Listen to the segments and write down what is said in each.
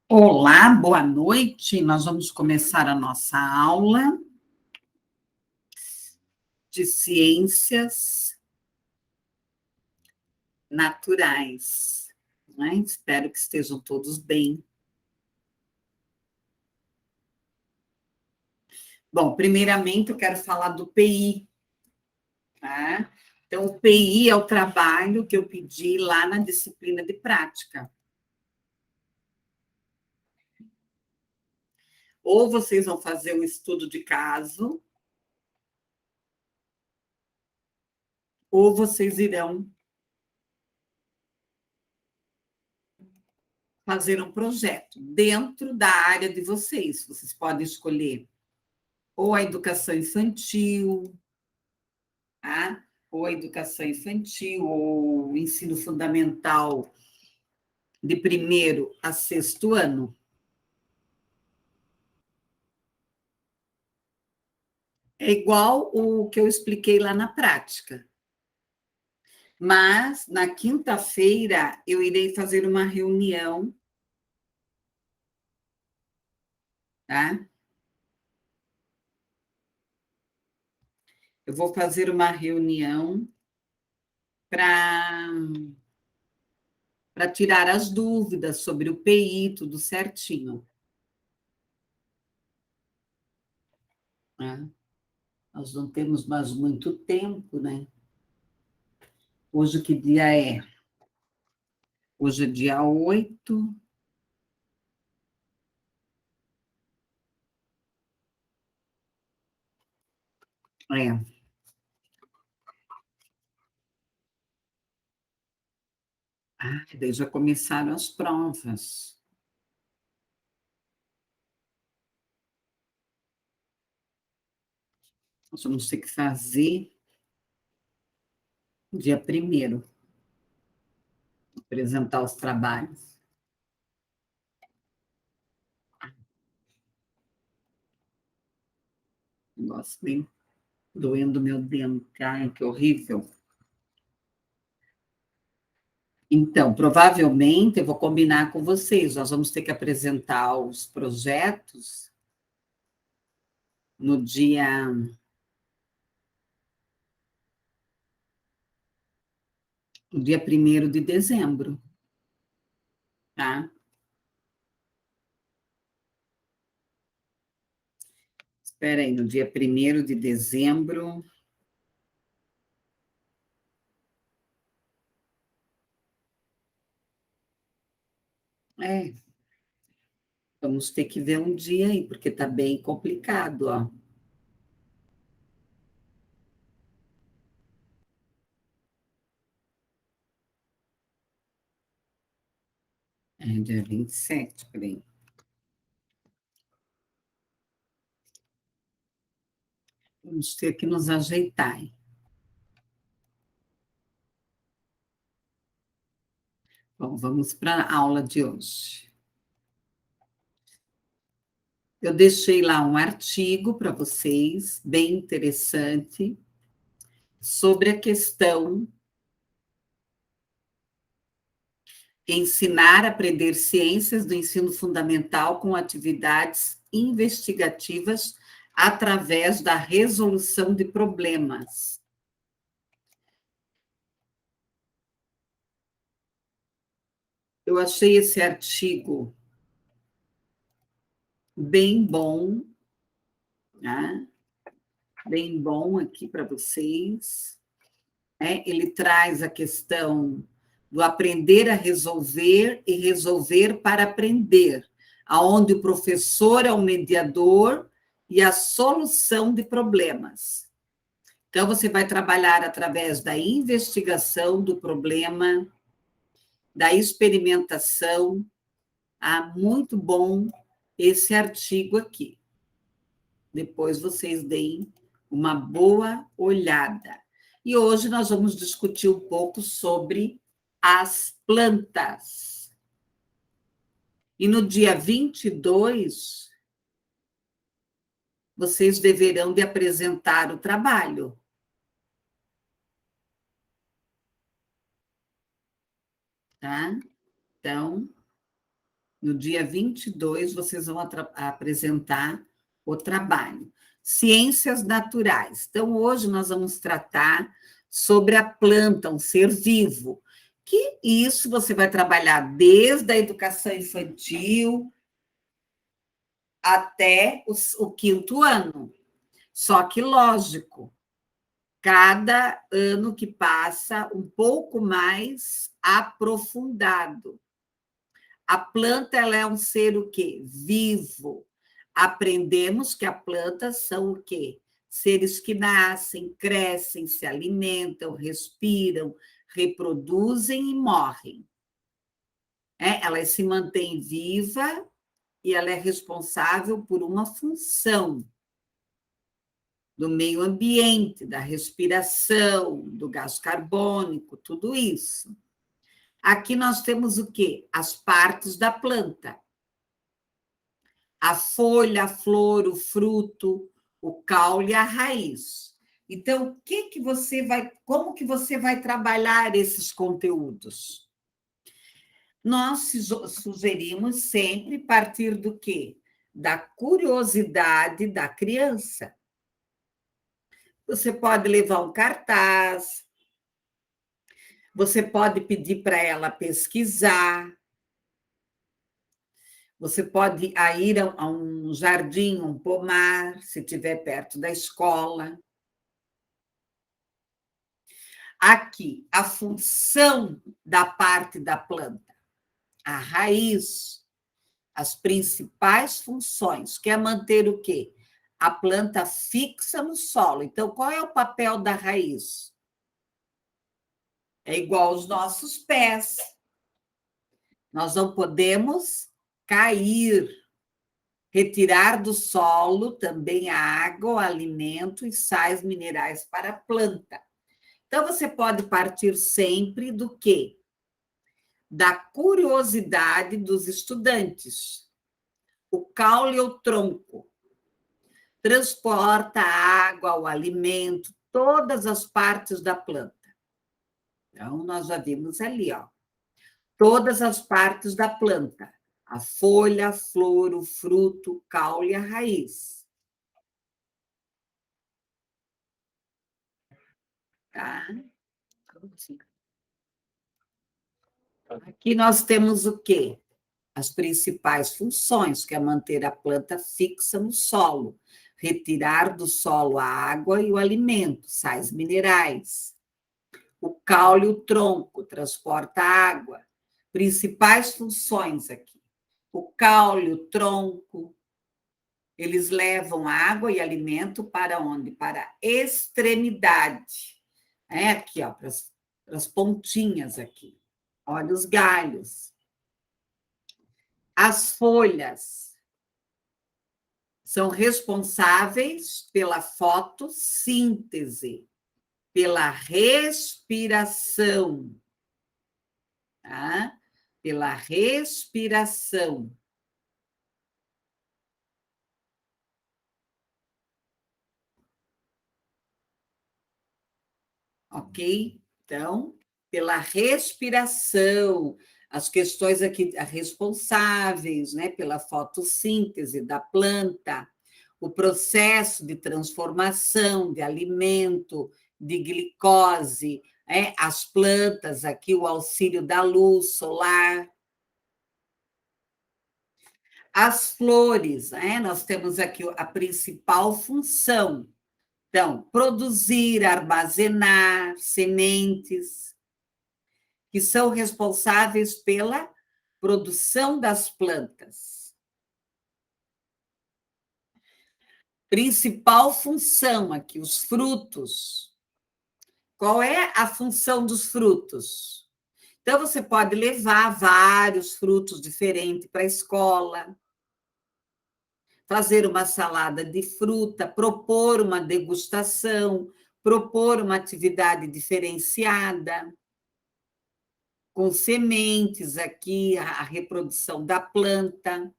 Olá, boa noite. Nós vamos começar a nossa aula de ciências naturais, né? Espero que estejam todos bem. Bom, primeiramente eu quero falar do PI, tá? Então, o PI é o trabalho que eu pedi lá na disciplina de prática. Ou vocês vão fazer um estudo de caso, ou vocês irão fazer um projeto dentro da área de vocês. Vocês podem escolher ou a educação infantil, tá? Ou a educação infantil, ou o ensino fundamental de primeiro a sexto ano. É igual o que eu expliquei lá na prática. Mas, na quinta-feira, eu irei fazer uma reunião, tá? Eu vou fazer uma reunião para tirar as dúvidas sobre o PI, tudo certinho. Né? Nós não temos mais muito tempo, né? Hoje que dia é? Hoje é dia 8. É. Ah, daí já começaram as provas. Nós vamos ter que fazer dia 1º, apresentar os trabalhos. Negócio bem doendo meu dente. Ai, que horrível. Então, provavelmente, eu vou combinar com vocês, nós vamos ter que apresentar os projetos no dia 1º de dezembro, tá? Espera aí, no dia 1º de dezembro. É, vamos ter que ver um dia aí, porque está bem complicado, ó. É dia 27, peraí. Vamos ter que nos ajeitar. Bom, vamos para a aula de hoje. Eu deixei lá um artigo para vocês, bem interessante, sobre a questão ensinar a aprender ciências do ensino fundamental com atividades investigativas através da resolução de problemas. Eu achei esse artigo bem bom, né? Bem bom aqui para vocês. Ele traz a questão do aprender a resolver e resolver para aprender, aonde o professor é o mediador e a solução de problemas. Então, você vai trabalhar através da investigação do problema, da experimentação. Ah, muito bom esse artigo aqui. Depois vocês deem uma boa olhada. E hoje nós vamos discutir um pouco sobre as plantas. E no dia 22, vocês deverão de apresentar o trabalho. Tá? Então, No dia 22, vocês vão apresentar o trabalho. Ciências naturais. Então, hoje nós vamos tratar sobre a planta, um ser vivo. Que isso você vai trabalhar desde a educação infantil até o quinto ano. Só que, lógico, cada ano que passa, um pouco mais aprofundado. A planta, ela é um ser o quê? Vivo. Aprendemos que as plantas são o quê? Seres que nascem, crescem, se alimentam, respiram, reproduzem e morrem. Elas se mantêm vivas e ela é responsável por uma função do meio ambiente, da respiração, do gás carbônico, tudo isso. Aqui nós temos o quê? As partes da planta. A folha, a flor, o fruto, o caule e a raiz. Então, como que você vai trabalhar esses conteúdos? Nós sugerimos sempre partir do quê? Da curiosidade da criança. Você pode levar um cartaz, você pode pedir para ela pesquisar, você pode ir a um jardim, um pomar, se estiver perto da escola. Aqui, a função da parte da planta, a raiz, as principais funções, que é manter o quê? A planta fixa no solo. Então, qual é o papel da raiz? É igual aos nossos pés. Nós não podemos cair, retirar do solo também a água, o alimento e sais minerais para a planta. Então, você pode partir sempre do quê? Da curiosidade dos estudantes. O caule ou tronco transporta a água, o alimento, todas as partes da planta. Então, nós já vimos ali, ó, todas as partes da planta. A folha, a flor, o fruto, o caule e a raiz. Tá? Aqui nós temos o quê? As principais funções, que é manter a planta fixa no solo, retirar do solo a água e o alimento, sais minerais. O caule, o tronco, transporta água. Principais funções aqui. O caule, o tronco, eles levam água e alimento para onde? Para a extremidade. Aqui, ó, para as pontinhas aqui. Olha os galhos. As folhas são responsáveis pela fotossíntese, pela respiração, tá? Pela respiração. Ok? Então, pela respiração, as questões aqui responsáveis, né, pela fotossíntese da planta, o processo de transformação de alimento, de glicose, as plantas aqui, o auxílio da luz solar. As flores, nós temos aqui a principal função. Então, produzir, armazenar sementes, que são responsáveis pela produção das plantas. Principal função aqui, os frutos. Qual é a função dos frutos? Então, você pode levar vários frutos diferentes para a escola, fazer uma salada de fruta, propor uma degustação, propor uma atividade diferenciada, com sementes aqui, a reprodução da planta.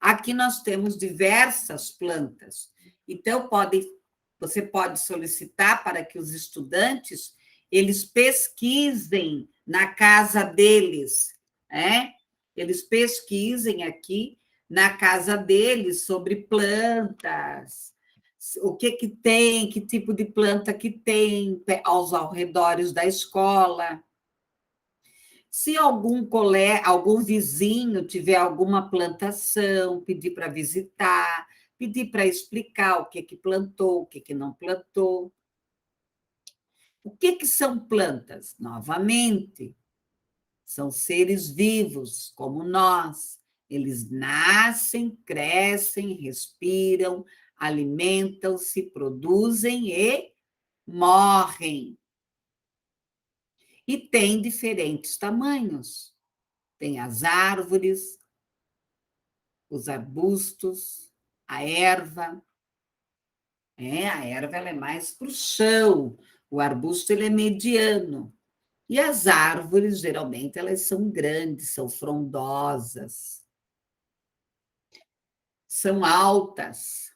Aqui nós temos diversas plantas. Então, você pode solicitar para que os estudantes eles pesquisem na casa deles, eles pesquisem aqui na casa deles sobre plantas, o que tem, que tipo de planta que tem aos arredores da escola. Se algum vizinho tiver alguma plantação, pedir para visitar, pedir para explicar o que plantou, o que não plantou. O que são plantas? Novamente, são seres vivos, como nós. Eles nascem, crescem, respiram, alimentam-se, produzem e morrem. E tem diferentes tamanhos. Tem as árvores, os arbustos, a erva. A erva ela é mais para o chão, o arbusto ele é mediano. E as árvores, geralmente, elas são grandes, são frondosas, são altas.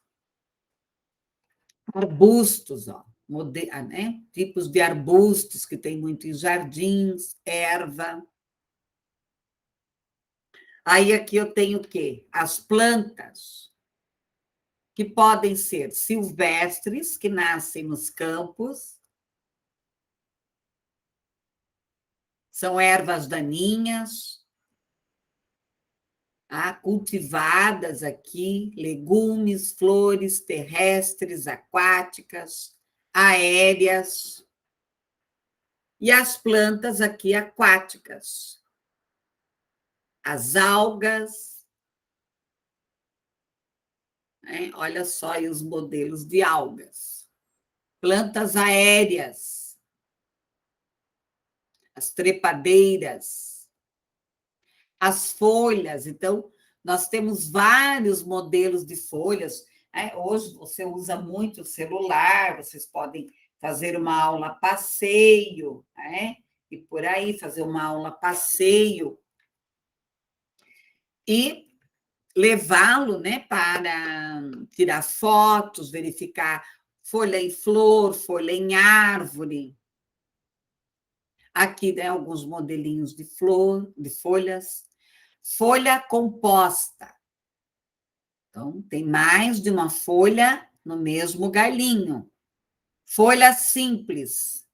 Arbustos, ó, né? Tipos de arbustos que tem muito em jardins, erva. Aí aqui eu tenho o quê? As plantas, que podem ser silvestres, que nascem nos campos, são ervas daninhas, cultivadas aqui, legumes, flores terrestres, aquáticas, aéreas, e as plantas aqui aquáticas, as algas, né? Olha só aí os modelos de algas, plantas aéreas, as trepadeiras, as folhas. Então, nós temos vários modelos de folhas. Hoje você usa muito o celular, vocês podem fazer uma aula passeio, né? E por aí, fazer uma aula passeio e levá-lo, né, para tirar fotos, verificar folha em flor, folha em árvore. Aqui, né, alguns modelinhos de flor, de folhas. Folha composta. Então, tem mais de uma folha no mesmo galinho. Folha simples.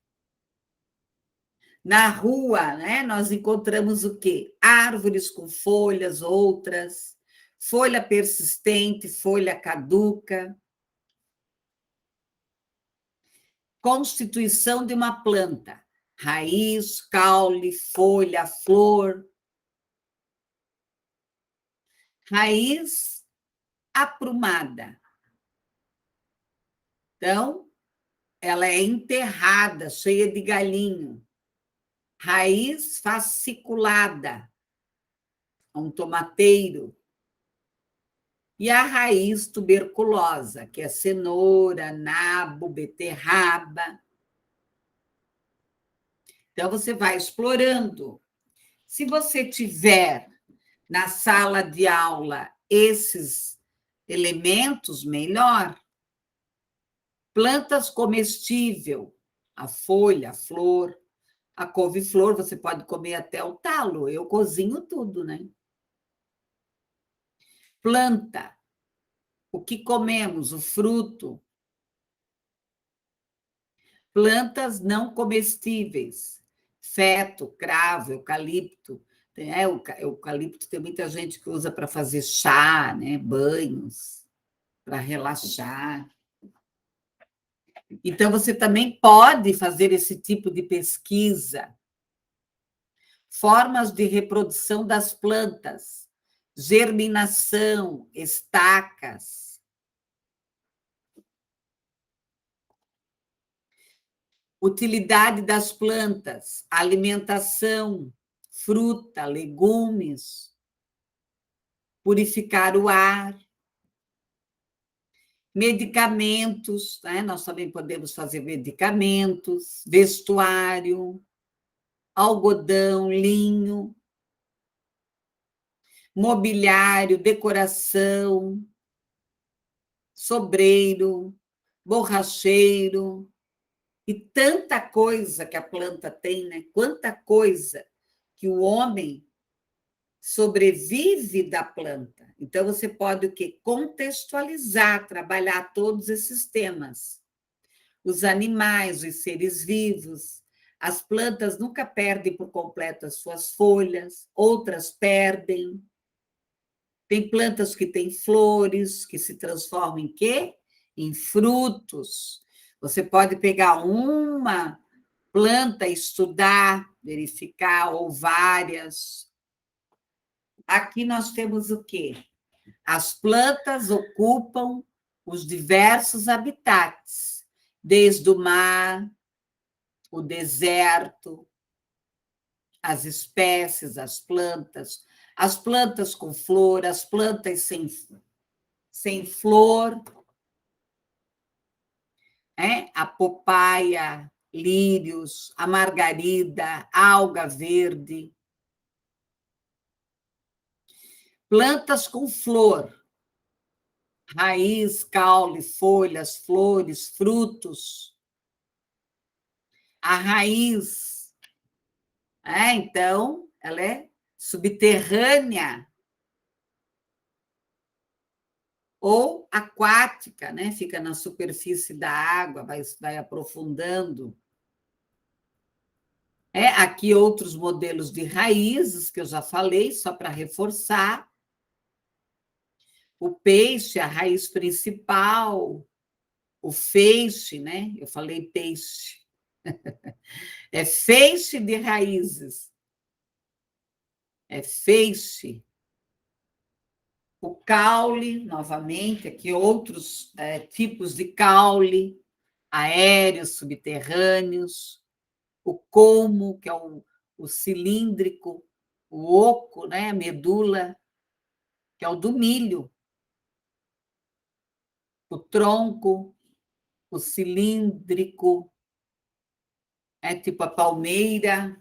Na rua, né, nós encontramos o quê? Árvores com folhas, outras, folha persistente, folha caduca. Constituição de uma planta: raiz, caule, folha, flor. Raiz aprumada. Então, ela é enterrada, cheia de galinho. Raiz fasciculada, um tomateiro. E a raiz tuberculosa, que é cenoura, nabo, beterraba. Então, você vai explorando. Se você tiver na sala de aula esses elementos, melhor. Plantas comestíveis, a folha, a flor, a couve-flor, você pode comer até o talo, eu cozinho tudo, né? Planta, o que comemos, o fruto. Plantas não comestíveis, feto, cravo, eucalipto. O eucalipto tem muita gente que usa para fazer chá, né? Banhos, para relaxar. Então, você também pode fazer esse tipo de pesquisa. Formas de reprodução das plantas, germinação, estacas. Utilidade das plantas, alimentação, fruta, legumes, purificar o ar. Medicamentos, né? Nós também podemos fazer medicamentos, vestuário, algodão, linho, mobiliário, decoração, sobreiro, borracheiro, e tanta coisa que a planta tem, né? Quanta coisa que o homem sobrevive da planta. Então, você pode o quê? Contextualizar, trabalhar todos esses temas. Os animais, os seres vivos, as plantas nunca perdem por completo as suas folhas, outras perdem. Tem plantas que têm flores, que se transformam em quê? Em frutos. Você pode pegar uma planta, estudar, verificar, ou várias. Aqui nós temos o quê? As plantas ocupam os diversos habitats, desde o mar, o deserto, as espécies, as plantas com flor, as plantas sem flor, a popaia, lírios, a margarida, alga verde. Plantas com flor, raiz, caule, folhas, flores, frutos. A raiz, então, ela é subterrânea ou aquática, né? Fica na superfície da água, vai aprofundando. Aqui outros modelos de raízes que eu já falei, só para reforçar. O peixe, a raiz principal, o feixe, né? Eu falei peixe. É feixe de raízes. É feixe. O caule, novamente, aqui outros tipos de caule, aéreos, subterrâneos. O colmo, que é o cilíndrico, o oco, né? A medula, que é o do milho. O tronco, o cilíndrico, tipo a palmeira.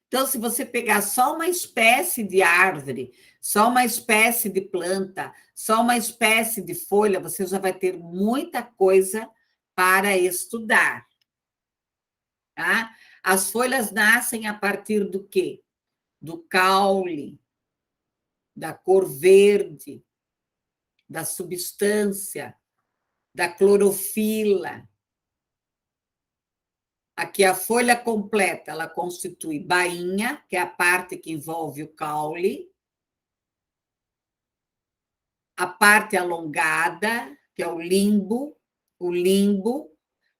Então, se você pegar só uma espécie de árvore, só uma espécie de planta, só uma espécie de folha, você já vai ter muita coisa para estudar. Tá? As folhas nascem a partir do quê? Do caule, da cor verde, da substância, da clorofila. Aqui a folha completa, ela constitui bainha, que é a parte que envolve o caule, a parte alongada, que é o limbo,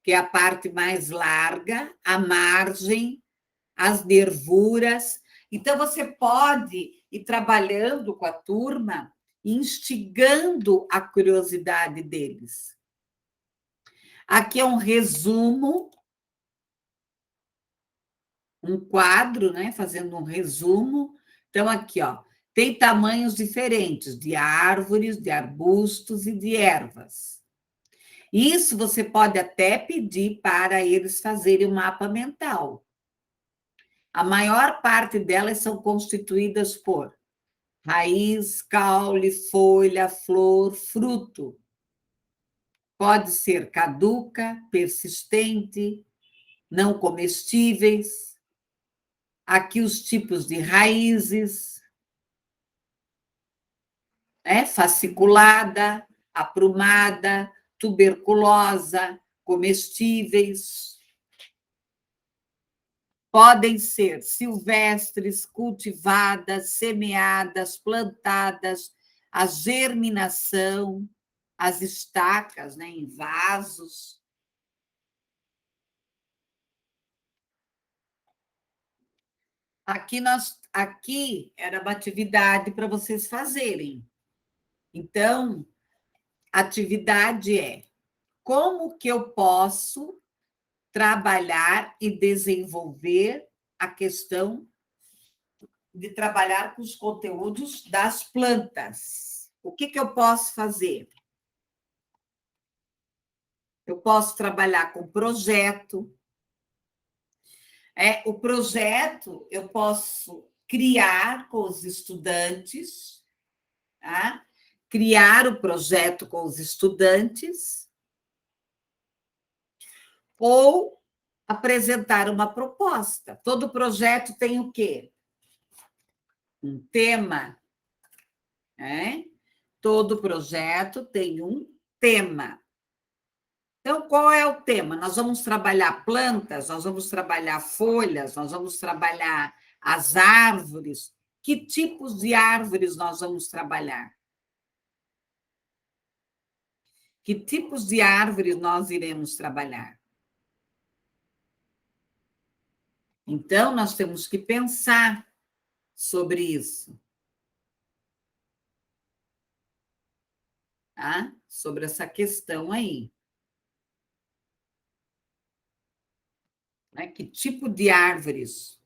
que é a parte mais larga, a margem, as nervuras. Então, você pode ir trabalhando com a turma, instigando a curiosidade deles. Aqui é um resumo, um quadro, né, fazendo um resumo. Então, aqui, ó, tem tamanhos diferentes de árvores, de arbustos e de ervas. Isso você pode até pedir para eles fazerem um mapa mental. A maior parte delas são constituídas por raiz, caule, folha, flor, fruto. Pode ser caduca, persistente, não comestíveis. Aqui os tipos de raízes, fasciculada, aprumada, tuberculosa, comestíveis. Podem ser silvestres, cultivadas, semeadas, plantadas, a germinação, as estacas, né, em vasos. Aqui era uma atividade para vocês fazerem. Então, a atividade é como que eu posso trabalhar e desenvolver a questão de trabalhar com os conteúdos das plantas. O que eu posso fazer? Eu posso trabalhar com projeto. O projeto eu posso criar com os estudantes, tá? Criar o projeto com os estudantes, ou apresentar uma proposta. Todo projeto tem o quê? Um tema, né? Todo projeto tem um tema. Então, qual é o tema? Nós vamos trabalhar plantas, nós vamos trabalhar folhas, nós vamos trabalhar as árvores. Que tipos de árvores nós vamos trabalhar? Que tipos de árvores nós iremos trabalhar? Então, nós temos que pensar sobre isso, tá? Sobre essa questão aí. Né? Que tipo de árvores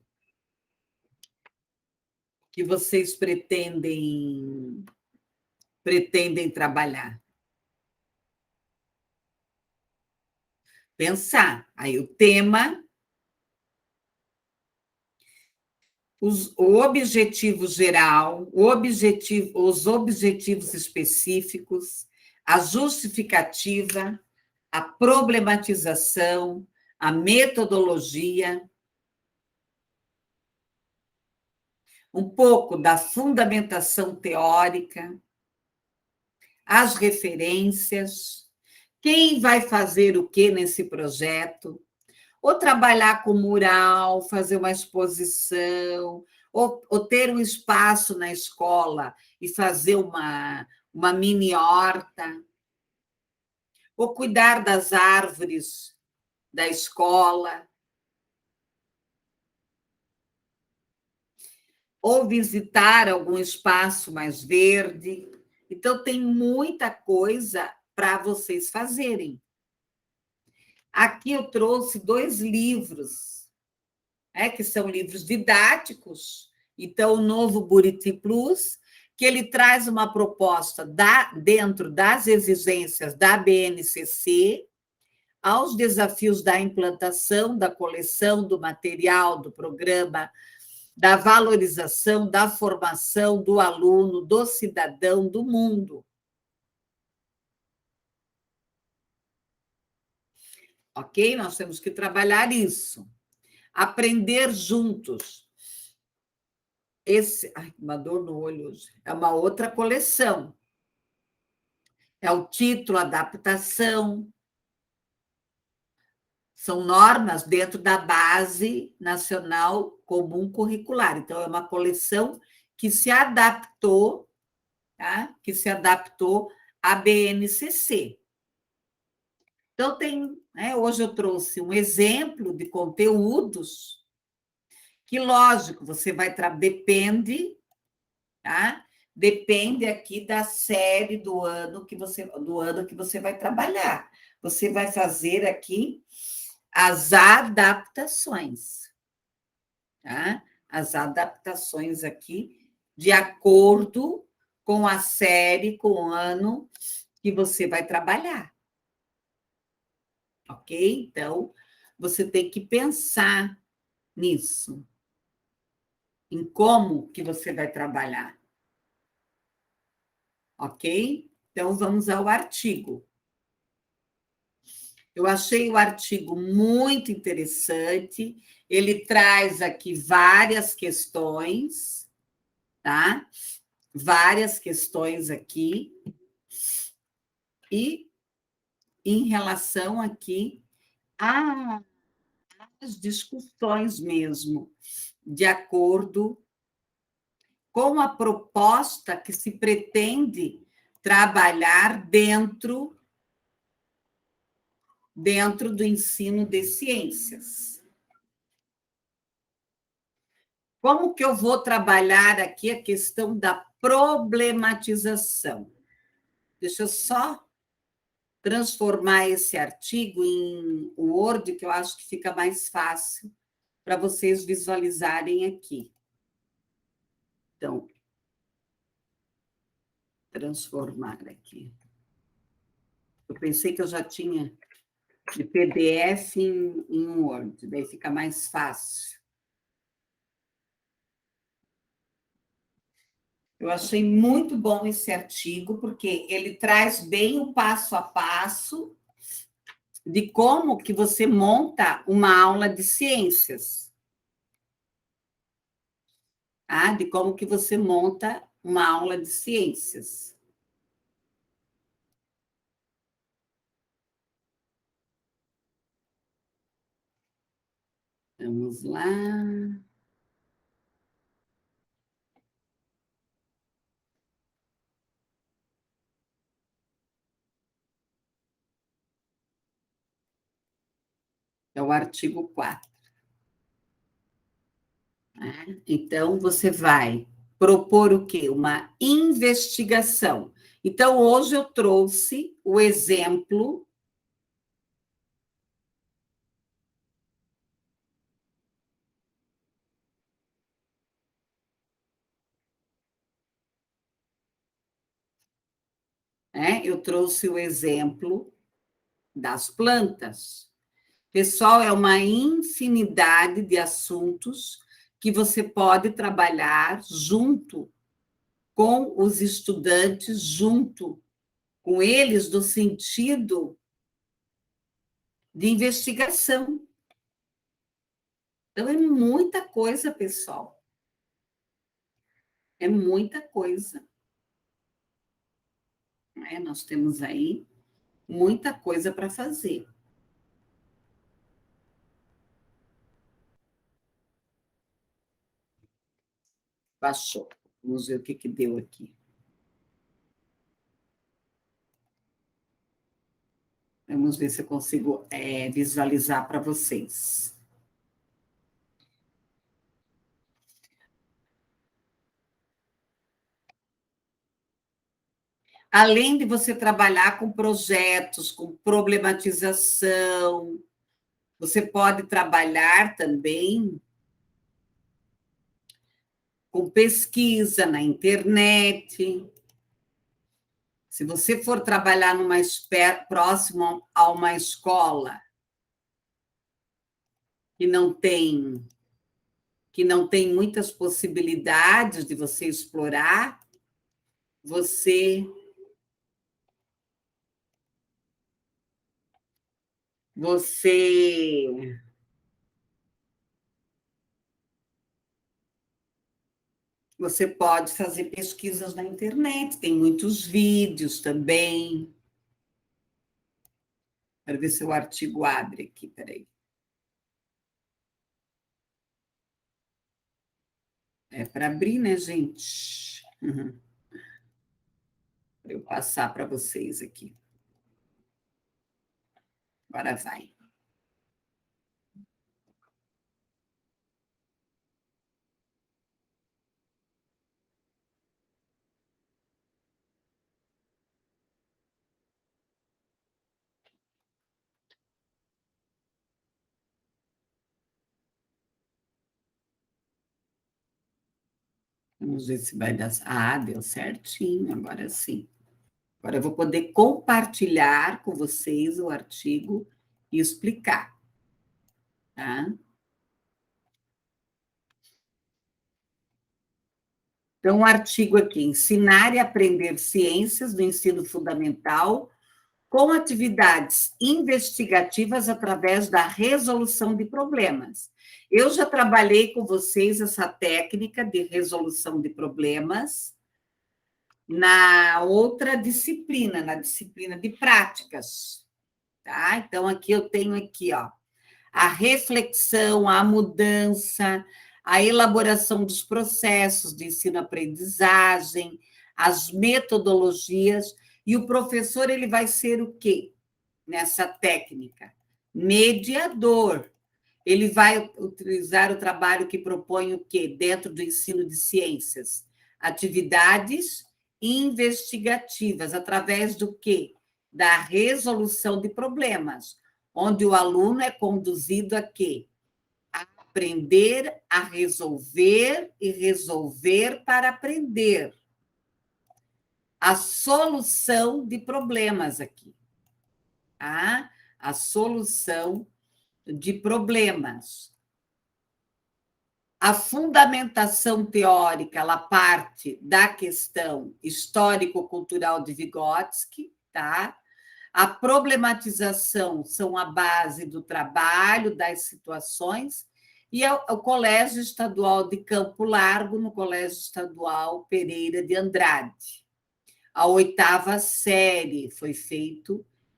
que vocês pretendem trabalhar? Pensar. Aí o tema, o objetivo geral, os objetivos específicos, a justificativa, a problematização, a metodologia, um pouco da fundamentação teórica, as referências, quem vai fazer o que nesse projeto, ou trabalhar com mural, fazer uma exposição, ou ter um espaço na escola e fazer uma mini horta, ou cuidar das árvores da escola, ou visitar algum espaço mais verde. Então, tem muita coisa para vocês fazerem. Aqui eu trouxe 2 livros, que são livros didáticos. Então, o novo Buriti Plus, que ele traz uma proposta dentro das exigências da BNCC, aos desafios da implantação, da coleção, do material, do programa, da valorização, da formação do aluno, do cidadão, do mundo. Ok? Nós temos que trabalhar isso. Aprender juntos. Uma dor no olho hoje. É uma outra coleção. É o título, adaptação. São normas dentro da Base Nacional Comum Curricular. Então, é uma coleção que se adaptou, tá? Que se adaptou à BNCC. Então, hoje eu trouxe um exemplo de conteúdos que, lógico, você vai depende, tá? Depende aqui da série do ano que você vai trabalhar. Você vai fazer aqui as adaptações, tá? As adaptações aqui de acordo com a série, com o ano que você vai trabalhar. Ok? Então, você tem que pensar nisso, em como que você vai trabalhar. Ok? Então, vamos ao artigo. Eu achei o artigo muito interessante, ele traz aqui várias questões, tá? Várias questões aqui, e em relação aqui às discussões mesmo, de acordo com a proposta que se pretende trabalhar dentro do ensino de ciências. Como que eu vou trabalhar aqui a questão da problematização? Deixa eu só transformar esse artigo em Word, que eu acho que fica mais fácil para vocês visualizarem aqui. Então, transformar aqui. Eu pensei que eu já tinha de PDF em Word, daí fica mais fácil. Eu achei muito bom esse artigo, porque ele traz bem o passo a passo de como que você monta uma aula de ciências. Tá? De como que você monta uma aula de ciências. Vamos lá. É o artigo 4. Né? Então, você vai propor o quê? Uma investigação. Então, hoje eu trouxe o exemplo. Né? Eu trouxe o exemplo das plantas. Pessoal, é uma infinidade de assuntos que você pode trabalhar junto com os estudantes, junto com eles, no sentido de investigação. Então, é muita coisa, pessoal. É muita coisa. Né? Nós temos aí muita coisa para fazer. Baixou. Vamos ver o que deu aqui. Vamos ver se eu consigo visualizar para vocês. Além de você trabalhar com projetos, com problematização, você pode trabalhar também com pesquisa na internet. Se você for trabalhar próximo a uma escola que não tem muitas possibilidades de você explorar, você pode fazer pesquisas na internet, tem muitos vídeos também. Quero ver se o artigo abre aqui, peraí. É para abrir, né, gente? Uhum. Para eu passar para vocês aqui. Agora vai. Vamos ver se vai dar. Ah, deu certinho, agora sim. Agora eu vou poder compartilhar com vocês o artigo e explicar. Tá? Então, um artigo aqui: ensinar e aprender ciências do ensino fundamental com atividades investigativas através da resolução de problemas. Eu já trabalhei com vocês essa técnica de resolução de problemas na outra disciplina, na disciplina de práticas. Tá? Então, aqui eu tenho aqui, ó, a reflexão, a mudança, a elaboração dos processos de ensino-aprendizagem, as metodologias, e o professor ele vai ser o quê nessa técnica? Mediador. Ele vai utilizar o trabalho que propõe o quê? Dentro do ensino de ciências? Atividades investigativas, através do quê? Da resolução de problemas, onde o aluno é conduzido a quê? A aprender a resolver e resolver para aprender. A solução de problemas aqui. Tá? A solução de problemas. A fundamentação teórica, ela parte da questão histórico-cultural de Vygotsky, tá? A problematização são a base do trabalho, das situações, e o Colégio Estadual de Campo Largo, no Colégio Estadual Pereira de Andrade. A 8ª série foi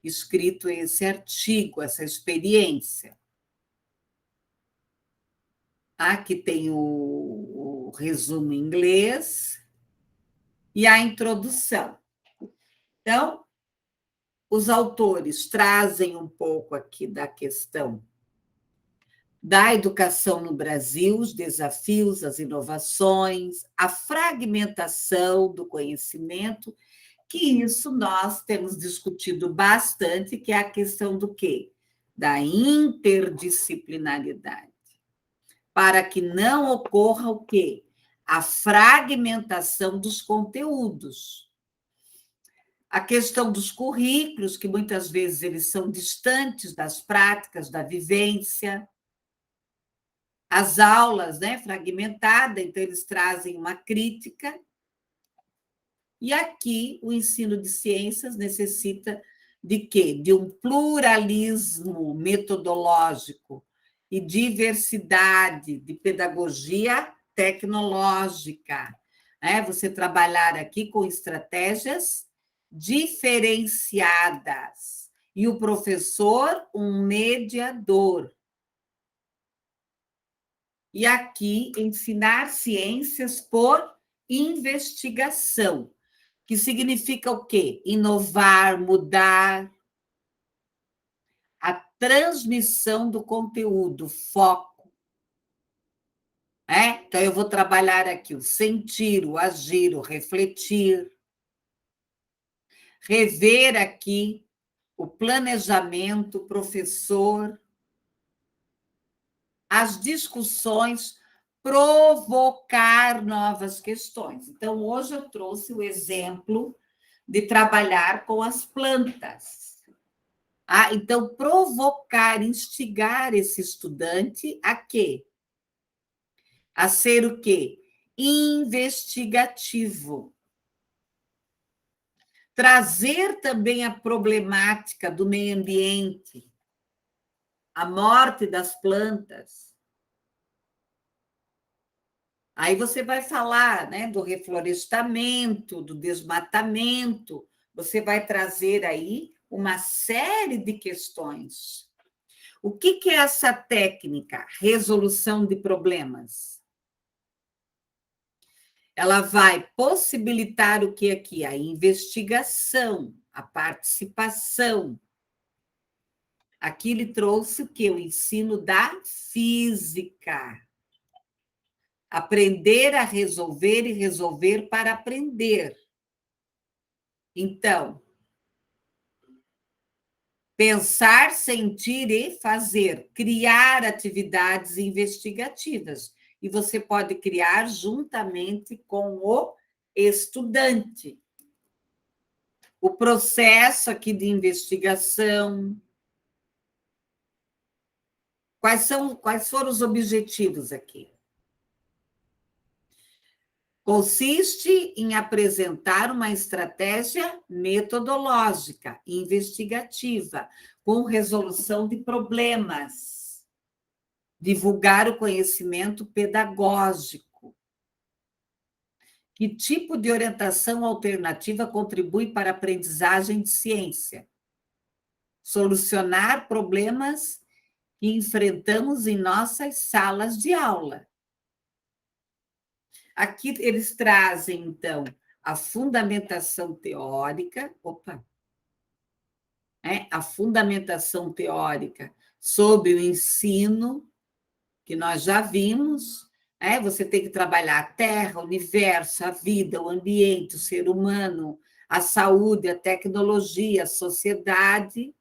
escrito esse artigo, essa experiência. Aqui tem o resumo em inglês e a introdução. Então, os autores trazem um pouco aqui da questão da educação no Brasil, os desafios, as inovações, a fragmentação do conhecimento, que isso nós temos discutido bastante, que é a questão do quê? Da interdisciplinaridade. Para que não ocorra o quê? A fragmentação dos conteúdos. A questão dos currículos, que muitas vezes eles são distantes das práticas, da vivência. As aulas, né, fragmentadas, então eles trazem uma crítica. E aqui o ensino de ciências necessita de quê? De um pluralismo metodológico e diversidade de pedagogia tecnológica. Você trabalhar aqui com estratégias diferenciadas. E o professor, um mediador. E aqui, ensinar ciências por investigação, que significa o quê? Inovar, mudar. A transmissão do conteúdo, foco. Então, eu vou trabalhar aqui o sentir, o agir, o refletir. Rever aqui o planejamento, o professor. As discussões, provocar novas questões. Então, hoje eu trouxe o exemplo de trabalhar com as plantas. Então, provocar, instigar esse estudante a quê? A ser o quê? Investigativo. Trazer também a problemática do meio ambiente, a morte das plantas. Aí você vai falar, né, do reflorestamento, do desmatamento, você vai trazer aí uma série de questões. O que é essa técnica? Resolução de problemas. Ela vai possibilitar o que aqui? A investigação, a participação. Aqui ele trouxe o que? O ensino da física. Aprender a resolver e resolver para aprender. Então, pensar, sentir e fazer, criar atividades investigativas. E você pode criar juntamente com o estudante. O processo aqui de investigação. Quais foram os objetivos aqui? Consiste em apresentar uma estratégia metodológica, investigativa, com resolução de problemas, divulgar o conhecimento pedagógico. Que tipo de orientação alternativa contribui para a aprendizagem de ciência? Solucionar problemas que enfrentamos em nossas salas de aula. Aqui eles trazem, então, a fundamentação teórica, a fundamentação teórica sobre o ensino, que nós já vimos, você tem que trabalhar a Terra, o universo, a vida, o ambiente, o ser humano, a saúde, a tecnologia, a sociedade.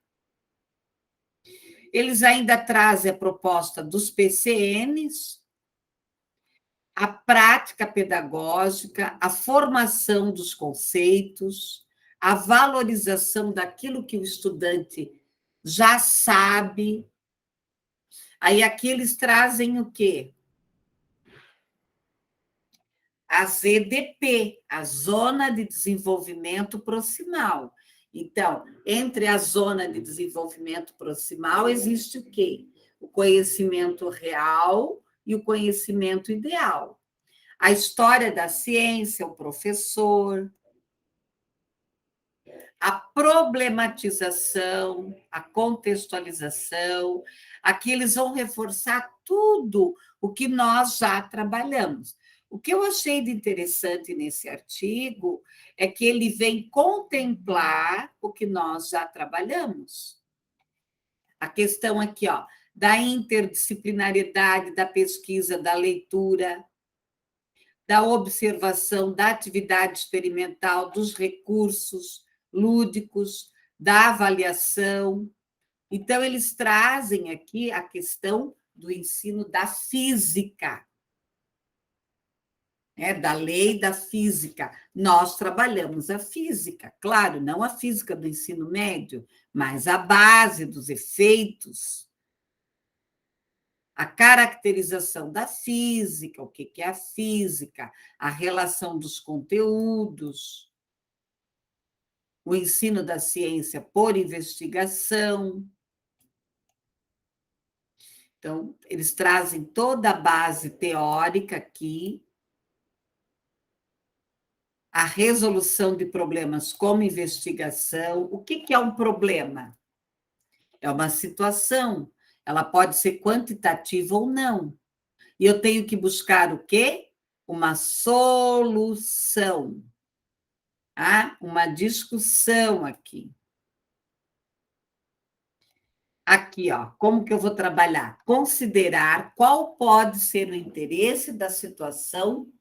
Eles ainda trazem a proposta dos PCNs, a prática pedagógica, a formação dos conceitos, a valorização daquilo que o estudante já sabe. Aí aqui eles trazem o quê? A ZDP, a Zona de Desenvolvimento Proximal. Então, entre a zona de desenvolvimento proximal existe o quê? O conhecimento real e o conhecimento ideal. A história da ciência, o professor, a problematização, a contextualização, aqui eles vão reforçar tudo o que nós já trabalhamos. O que eu achei de interessante nesse artigo é que ele vem contemplar o que nós já trabalhamos. A questão aqui, ó, da interdisciplinariedade da pesquisa, da leitura, da observação, da atividade experimental, dos recursos lúdicos, da avaliação. Então, eles trazem aqui a questão do ensino da física, né? Da lei da física. Nós trabalhamos a física, claro, não a física do ensino médio, mas a base dos efeitos, a caracterização da física, o que é a física, a relação dos conteúdos, o ensino da ciência por investigação. Então, eles trazem toda a base teórica aqui, a resolução de problemas como investigação. O que é um problema? É uma situação, ela pode ser quantitativa ou não. E eu tenho que buscar o quê? Uma solução. Há uma discussão aqui. Aqui, ó, como que eu vou trabalhar? Considerar qual pode ser o interesse da situação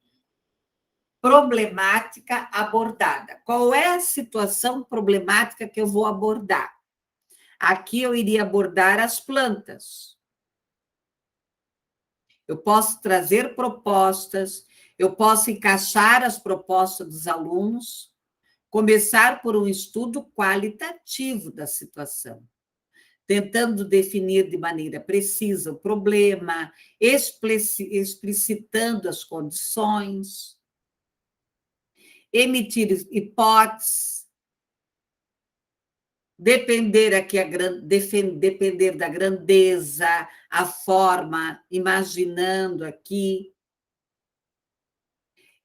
problemática abordada. Qual é a situação problemática que eu vou abordar? Aqui eu iria abordar as plantas. Eu posso trazer propostas, eu posso encaixar as propostas dos alunos, começar por um estudo qualitativo da situação, tentando definir de maneira precisa o problema, explicitando as condições, emitir hipóteses, depender da grandeza, a forma, imaginando aqui,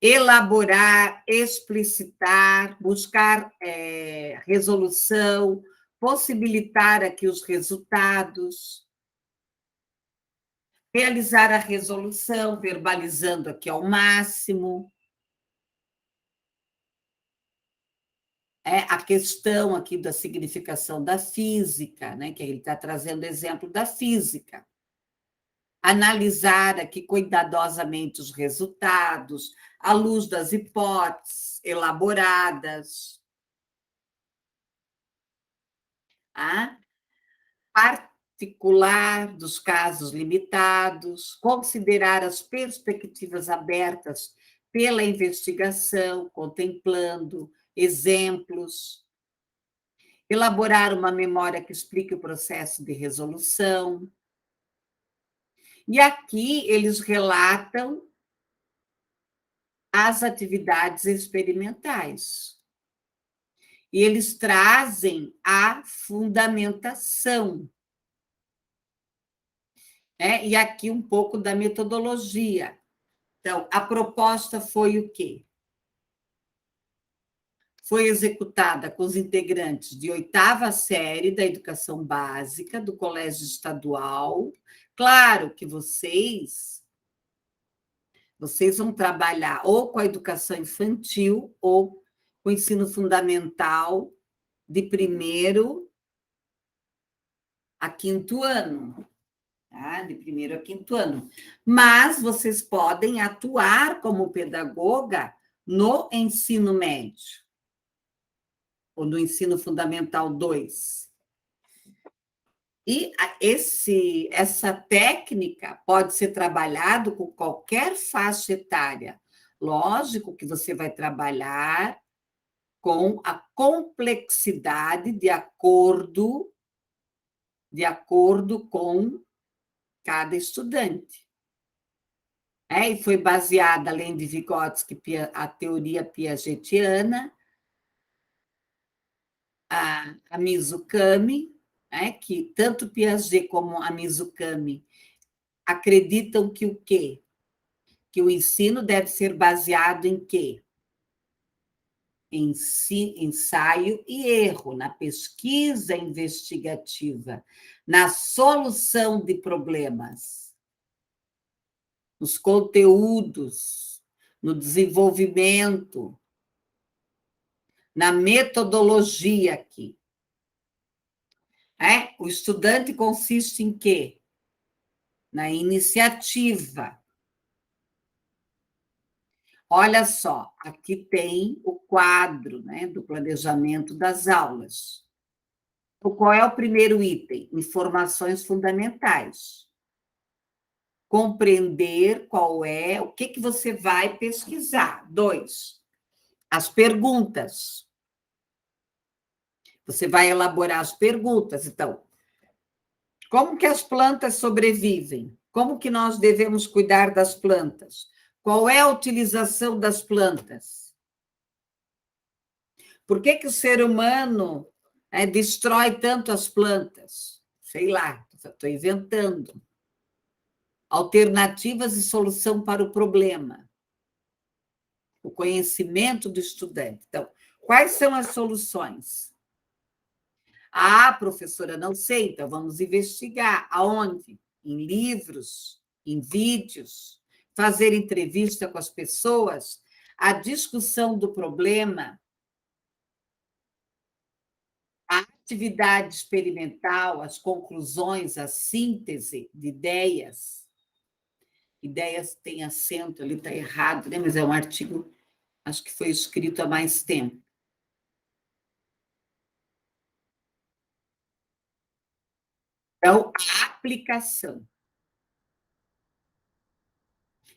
elaborar, explicitar, buscar resolução, possibilitar aqui os resultados, realizar a resolução, verbalizando aqui ao máximo. A questão aqui da significação da física, né, que ele está trazendo exemplo da física. Analisar aqui cuidadosamente os resultados, à luz das hipóteses elaboradas. Particular dos casos limitados, considerar as perspectivas abertas pela investigação, contemplando exemplos, elaborar uma memória que explique o processo de resolução. E aqui eles relatam as atividades experimentais. E eles trazem a fundamentação. E aqui um pouco da metodologia. Então, a proposta foi o quê? Foi executada com os integrantes de 8ª série da educação básica do Colégio Estadual. Claro que vocês vão trabalhar ou com a educação infantil ou com o ensino fundamental de 1º a 5º ano. Tá? De 1º a 5º ano. Mas vocês podem atuar como pedagoga no ensino médio, ou no ensino fundamental 2. E essa técnica pode ser trabalhado com qualquer faixa etária. Lógico que você vai trabalhar com a complexidade de acordo com cada estudante. E foi baseada, além de Vygotsky, a teoria piagetiana, a Mizukami, né, que tanto Piaget como a Mizukami acreditam que o quê? Que o ensino deve ser baseado em quê? Em ensaio e erro, na pesquisa investigativa, na solução de problemas, nos conteúdos, no desenvolvimento, na metodologia aqui. O estudante consiste em quê? Na iniciativa. Olha só, aqui tem o quadro, né, do planejamento das aulas. Então, qual é o primeiro item? Informações fundamentais. Compreender o que você vai pesquisar. 2, as perguntas. Você vai elaborar as perguntas. Então, como que as plantas sobrevivem? Como que nós devemos cuidar das plantas? Qual é a utilização das plantas? Por que o ser humano destrói tanto as plantas? Sei lá, estou inventando. Alternativas e solução para o problema. O conhecimento do estudante. Então, quais são as soluções? Ah, professora, não sei, então vamos investigar. Aonde? Em livros, em vídeos, fazer entrevista com as pessoas, a discussão do problema, a atividade experimental, as conclusões, a síntese de ideias. Ideias têm acento, ali está errado, né? Mas é um artigo, acho que foi escrito há mais tempo. Então, a aplicação.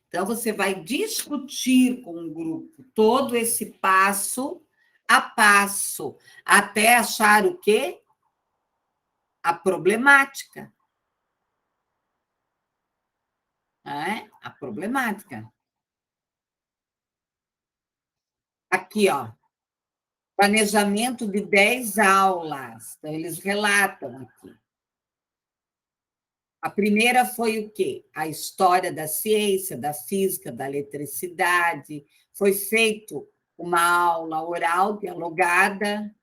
Então, você vai discutir com o grupo todo esse passo a passo, até achar o quê? A problemática. A problemática. Aqui, ó. Planejamento de 10 aulas. Então, eles relatam aqui. A primeira foi o quê? A história da ciência, da física, da eletricidade. Foi feito uma aula oral, dialogada,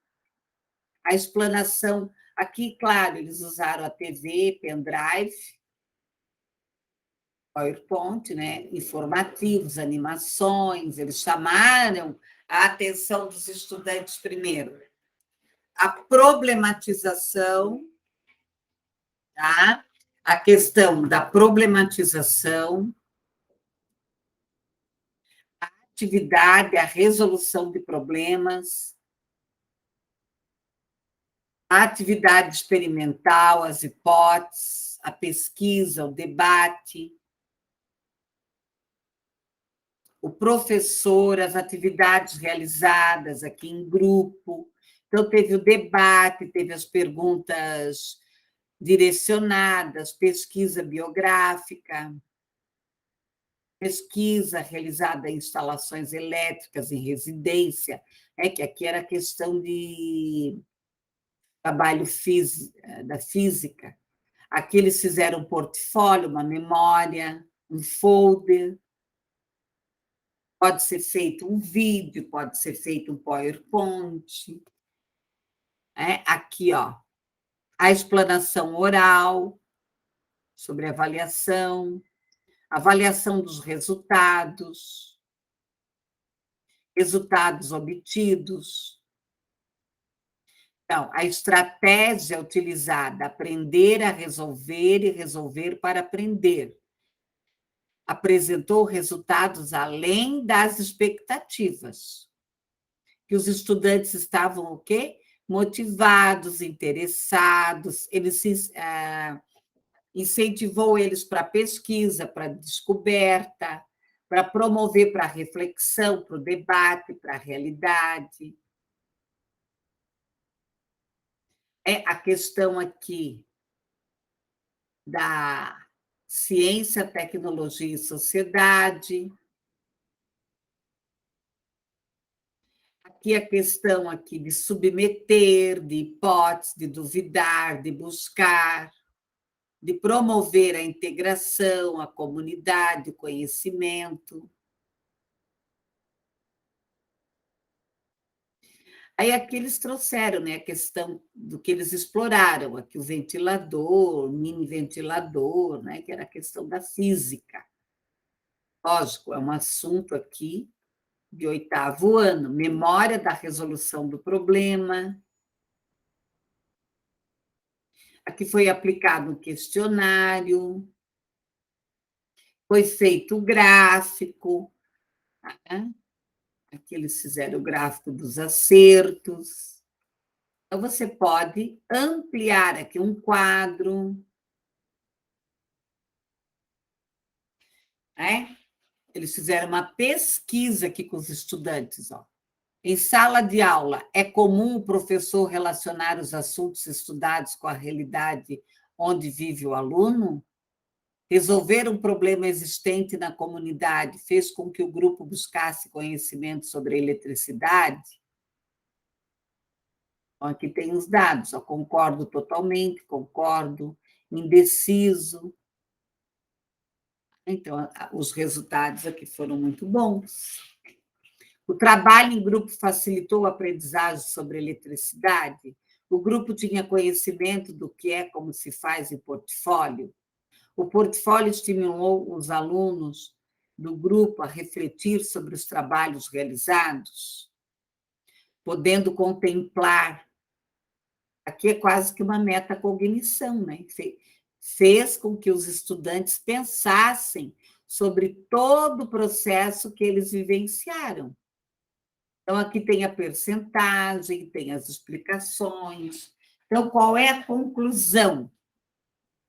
a explanação. Aqui, claro, eles usaram a TV, pendrive, PowerPoint, né? Informativos, animações, eles chamaram a atenção dos estudantes primeiro. A problematização, tá? A questão da problematização, a atividade, a resolução de problemas, a atividade experimental, as hipóteses, a pesquisa, o debate, o professor, as atividades realizadas aqui em grupo. Então, teve o debate, teve as perguntas direcionadas, pesquisa biográfica, pesquisa realizada em instalações elétricas em residência, que aqui era questão de trabalho da física. Aqui eles fizeram um portfólio, uma memória, um folder. Pode ser feito um vídeo, pode ser feito um PowerPoint. Aqui, ó, a explanação oral sobre avaliação dos resultados obtidos. Então, a estratégia utilizada, aprender a resolver e resolver para aprender. Apresentou resultados além das expectativas. Que os estudantes estavam o quê? Motivados, interessados, incentivou eles para pesquisa, para descoberta, para promover para a reflexão, para o debate, para a realidade. A questão aqui da ciência, tecnologia e sociedade. Aqui a questão aqui de submeter, de hipótese, de duvidar, de buscar, de promover a integração, a comunidade, o conhecimento. Aí aqui eles trouxeram, né, a questão do que eles exploraram, aqui o ventilador, o mini ventilador, né, que era a questão da física. Lógico, é um assunto aqui de 8º ano, memória da resolução do problema. Aqui foi aplicado um questionário, foi feito o gráfico, né? Aqui eles fizeram o gráfico dos acertos. Então, você pode ampliar aqui um quadro, né? Eles fizeram uma pesquisa aqui com os estudantes, ó. Em sala de aula, é comum o professor relacionar os assuntos estudados com a realidade onde vive o aluno? Resolver um problema existente na comunidade fez com que o grupo buscasse conhecimento sobre eletricidade? Então, aqui tem os dados, eu concordo totalmente, concordo, indeciso. Então, os resultados aqui foram muito bons. O trabalho em grupo facilitou a aprendizagem sobre eletricidade? O grupo tinha conhecimento do que é, como se faz em portfólio? O portfólio estimulou os alunos do grupo a refletir sobre os trabalhos realizados, podendo contemplar. Aqui é quase que uma metacognição, né? Fez com que os estudantes pensassem sobre todo o processo que eles vivenciaram. Então, aqui tem a percentagem, tem as explicações. Então, qual é a conclusão?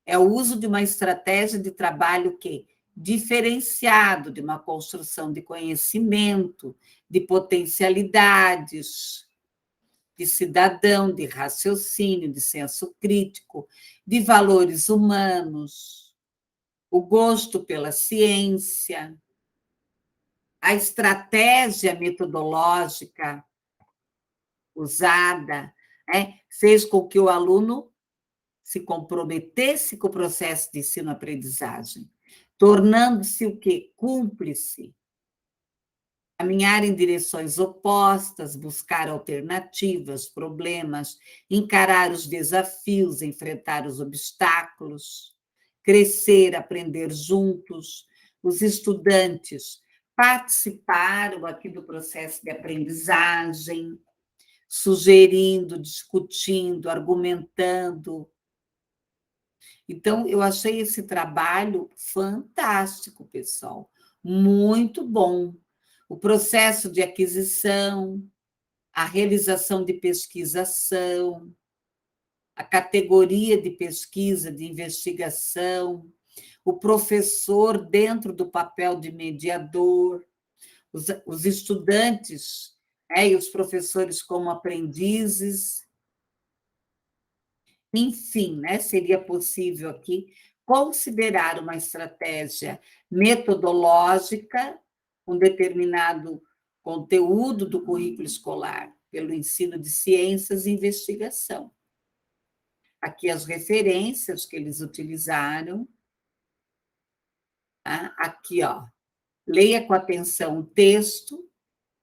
É o uso de uma estratégia de trabalho que diferenciado de uma construção de conhecimento, de potencialidades, de cidadão, de raciocínio, de senso crítico, de valores humanos, o gosto pela ciência, a estratégia metodológica usada, né, fez com que o aluno se comprometesse com o processo de ensino-aprendizagem, tornando-se o quê? Cúmplice. Caminhar em direções opostas, buscar alternativas, problemas, encarar os desafios, enfrentar os obstáculos, crescer, aprender juntos. Os estudantes participaram aqui do processo de aprendizagem, sugerindo, discutindo, argumentando. Então, eu achei esse trabalho fantástico, pessoal, muito bom. O processo de aquisição, a realização de pesquisação, a categoria de pesquisa, de investigação, o professor dentro do papel de mediador, os estudantes, e os professores como aprendizes. Enfim, né, seria possível aqui considerar uma estratégia metodológica, um determinado conteúdo do currículo escolar, pelo ensino de ciências e investigação. Aqui as referências que eles utilizaram. Tá? Aqui, ó, leia com atenção o texto.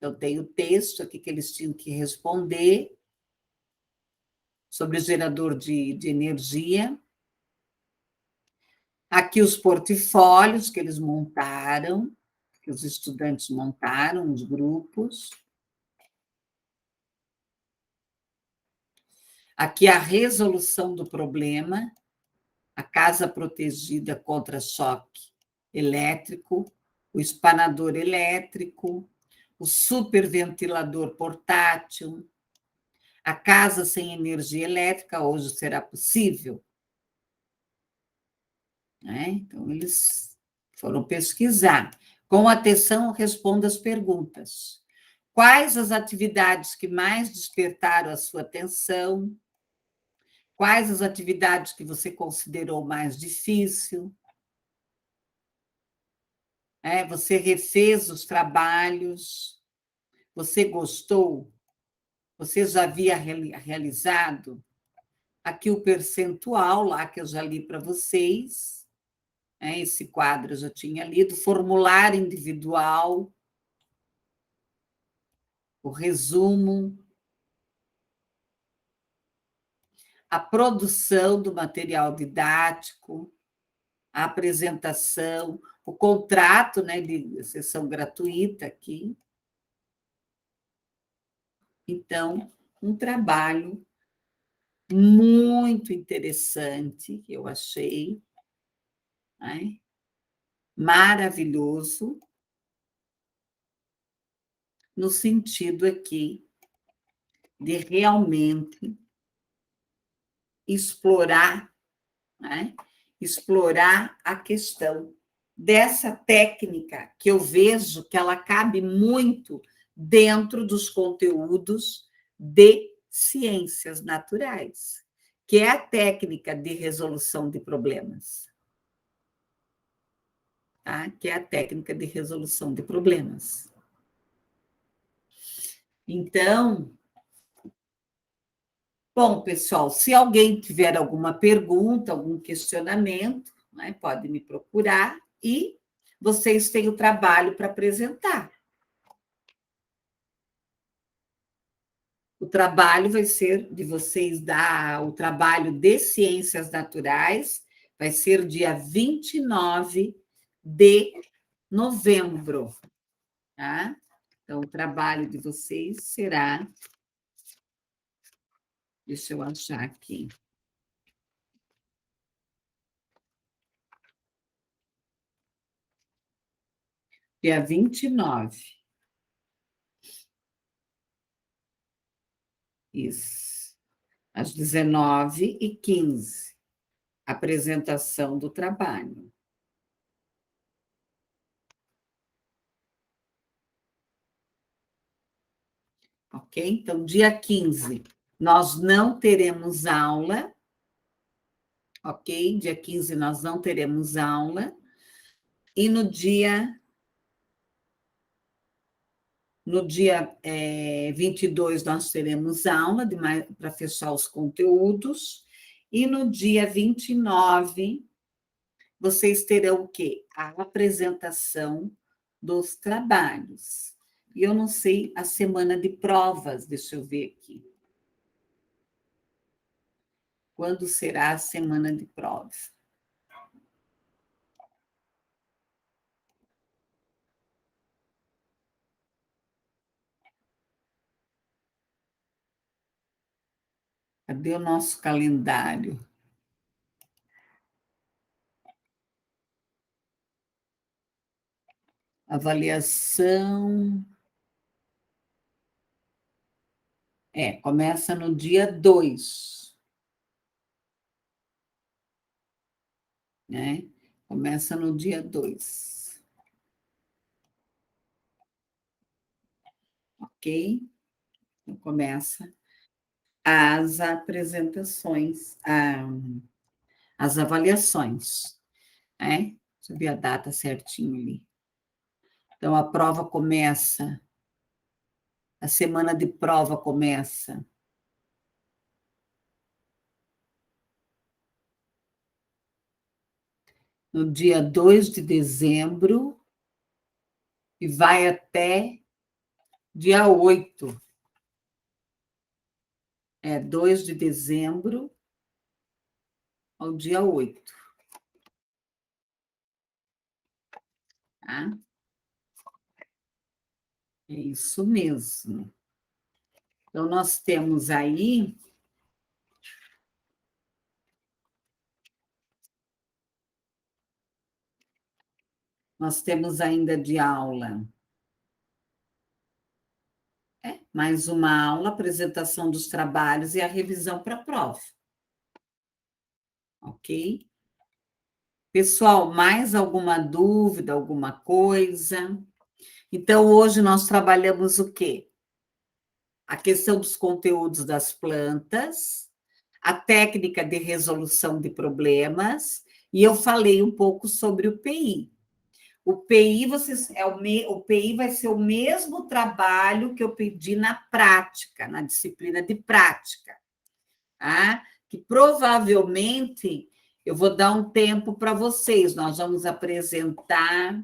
Eu tenho o texto aqui que eles tinham que responder sobre o gerador de energia. Aqui os portfólios que eles montaram, que os estudantes montaram, os grupos. Aqui a resolução do problema, a casa protegida contra choque elétrico, o espanador elétrico, o superventilador portátil, a casa sem energia elétrica hoje será possível? Né? Então, eles foram pesquisar. Com atenção, responda as perguntas. Quais as atividades que mais despertaram a sua atenção? Quais as atividades que você considerou mais difícil? Você refez os trabalhos? Você gostou? Você já havia realizado aqui o percentual, lá que eu já li para vocês, né? Esse quadro eu já tinha lido, formulário individual, o resumo, a produção do material didático, a apresentação, o contrato, né, de sessão gratuita aqui. Então, um trabalho muito interessante, que eu achei, né? Maravilhoso, no sentido aqui de realmente explorar, né? Explorar a questão dessa técnica, que eu vejo que ela cabe muito dentro dos conteúdos de ciências naturais, que é a técnica de resolução de problemas. Tá? Que é a técnica de resolução de problemas. Então, bom, pessoal, se alguém tiver alguma pergunta, algum questionamento, né, pode me procurar e vocês têm o trabalho para apresentar. O trabalho vai ser de vocês o trabalho de ciências naturais, vai ser dia 29 de novembro, tá? Então, o trabalho de vocês será. Deixa eu achar aqui. Dia 29. Isso. Às 19h15. Apresentação do trabalho. Ok? Então, dia 15, nós não teremos aula. Ok? Dia 15 nós não teremos aula. E no dia 22 nós teremos aula para fechar os conteúdos. E no dia 29, vocês terão o quê? A apresentação dos trabalhos. E eu não sei a semana de provas, deixa eu ver aqui. Quando será a semana de provas? Cadê o nosso calendário? Avaliação. Começa no dia 2. Né? Começa no dia 2. Ok? Então, começa as apresentações, as avaliações. Né? Deixa eu ver a data certinho ali. Então, a prova começa, a semana de prova começa no dia 2 de dezembro e vai até dia 8. 2 de dezembro ao dia 8. Tá? É isso mesmo. Então, nós temos aí. Nós temos ainda de aula. Mais uma aula, apresentação dos trabalhos e a revisão para a prova. Ok? Pessoal, mais alguma dúvida, alguma coisa? Então, hoje nós trabalhamos o quê? A questão dos conteúdos das plantas, a técnica de resolução de problemas, e eu falei um pouco sobre o PI. O PI, o PI vai ser o mesmo trabalho que eu pedi na prática, na disciplina de prática, tá? Que provavelmente eu vou dar um tempo para vocês. Nós vamos apresentar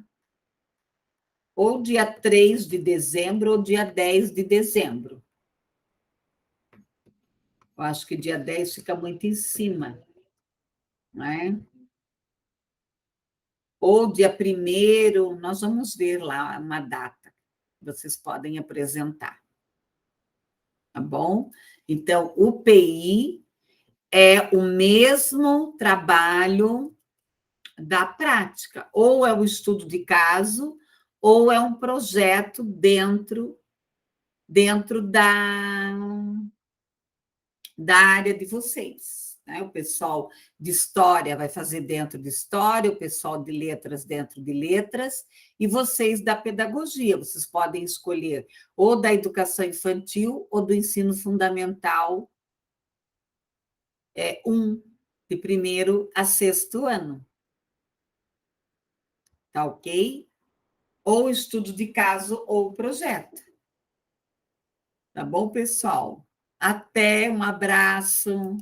ou dia 3 de dezembro ou dia 10 de dezembro. Eu acho que dia 10 fica muito em cima, não é? Ou dia 1º, nós vamos ver lá uma data que vocês podem apresentar, tá bom? Então, o PI é o mesmo trabalho da prática, ou é o estudo de caso, ou é um projeto dentro da área de vocês, né? O pessoal de história vai fazer dentro de história, o pessoal de letras dentro de letras, e vocês da pedagogia, vocês podem escolher ou da educação infantil ou do ensino fundamental 1, de 1º a 6º ano. Tá ok? Ou estudo de caso ou projeto. Tá bom, pessoal? Até, um abraço.